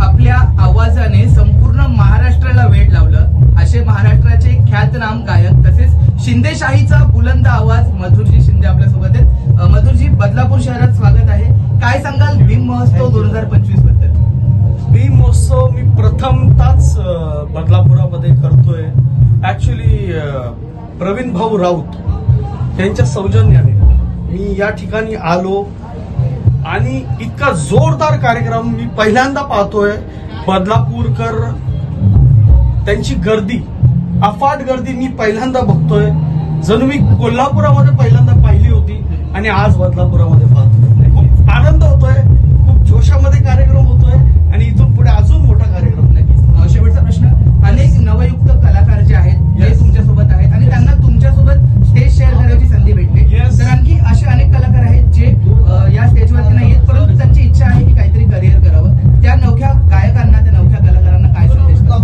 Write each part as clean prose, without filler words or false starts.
आपल्या आवाजाने संपूर्ण महाराष्ट्राला वेड लावलं असे महाराष्ट्राचे ख्यातनाम गायक तसेच शिंदेशाहीचा बुलंद आवाज मधुरजी शिंदे आपल्यासोबत आहेत। मधुरजी, बदलापूर शहरात स्वागत आहे। काय सांगाल भीम महोत्सव 2025 बद्दल? भीम महोत्सव मी प्रथमताच बदलापुरामध्ये करतोय। ऍक्च्युली प्रवीण भाऊ राऊत यांच्या सौजन्याने मी या ठिकाणी आलो आणि इतका जोरदार कार्यक्रम मी पहिल्यांदा पाहतोय। बदलापूरकर त्यांची गर्दी, अफाट गर्दी मी पहिल्यांदा बघतोय। जणू मी कोल्हापुरामध्ये पहिल्यांदा पाहिली होती आणि आज बदलापुरामध्ये पाहतोय। खूप आनंद होतोय, खूप जोशामध्ये कार्यक्रम होतोय आणि इथून पुढे अजून मोठा कार्यक्रम। नक्कीच। शेवटचा प्रश्न, अनेक नवयुक्त कलाकार जे आहेत ते तुमच्यासोबत आहेत आणि त्यांना तुमच्यासोबत स्टेज शेअर करण्याची संधी भेटते, तर आणखी असे अनेक कलाकार आहेत जे या स्टेजवरती नाही आहेत परंतु त्यांची इच्छा आहे की काहीतरी करिअर करावं। त्या नवख्या गायकांना, त्या नवख्या कलाकारांना काय संदेश द्याल?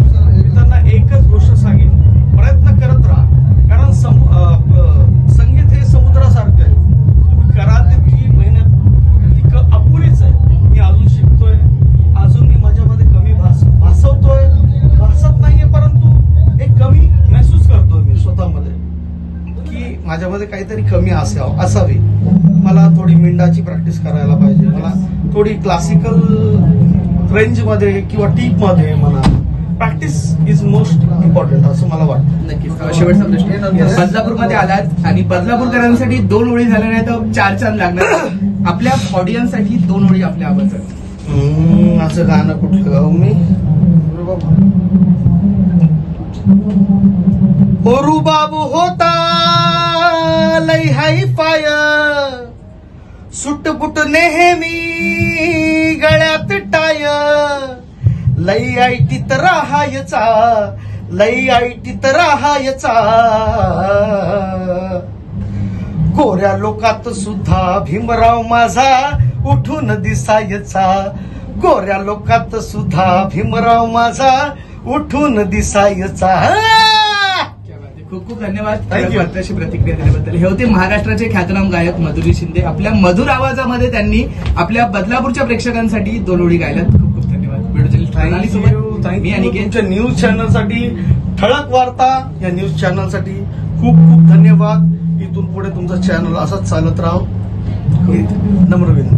त्यांना एकच गोष्ट सांगेन, प्रयत्न करत राहा, कारण संगीत हे समुद्रासारखं आहे। तुम्ही कराल तितकी मेहनत ती अपुरीच आहे। मी अजून शिकतोय, अजून मी माझ्यामध्ये कमी भासवतोय, भासत नाहीये परंतु एक कमी महसूस करतोय मी स्वतःमध्ये की माझ्यामध्ये काहीतरी कमी असावी। मला थोडी मिंडाची प्रॅक्टिस करायला पाहिजे, मला थोडी क्लासिकल रेंज मध्ये किंवा टीप मध्ये म्हणा प्रॅक्टिस इज मोस्ट इम्पॉर्टंट असं मला वाटतं। नक्कीच। शेवटचा प्रश्न, बदलापूरमध्ये आलात आणि बदलापूरकरांसाठी 2 ओळी झाल्या नाही तर 4 चांद लागणार। आपल्या ऑडियन्ससाठी 2 ओळी आपल्या आवाजात असं गाणं कुठलं गाऊ मी? हो बाबू होता लई हाय फाय, सुटबुट नेहमी गळ्यात टाय, लई ऐटीत राहायचा, लई ऐटीत राहायचा, गोऱ्या लोकात सुद्धा भीमराव माझा उठून दिसायचा, गोऱ्या लोकात सुद्धा भीमराव माझा उठून दिसायचा। खूप खूप धन्यवाद अशी प्रतिक्रिया दिल्याबद्दल। हे होते महाराष्ट्राचे ख्यातनाम गायक मधुरजी शिंदे। आपल्या मधुर आवाजामध्ये त्यांनी आपल्या बदलापूरच्या प्रेक्षकांसाठी 2 ओळी गायल्यात। खूप खूप धन्यवाद। मी आणि तुमच्या न्यूज चॅनलसाठी, ठळक वार्ता या न्यूज चॅनलसाठी खूप खूप धन्यवाद। इथून पुढे तुमचं चॅनल असंच चालत राहो, नम्र विनंती।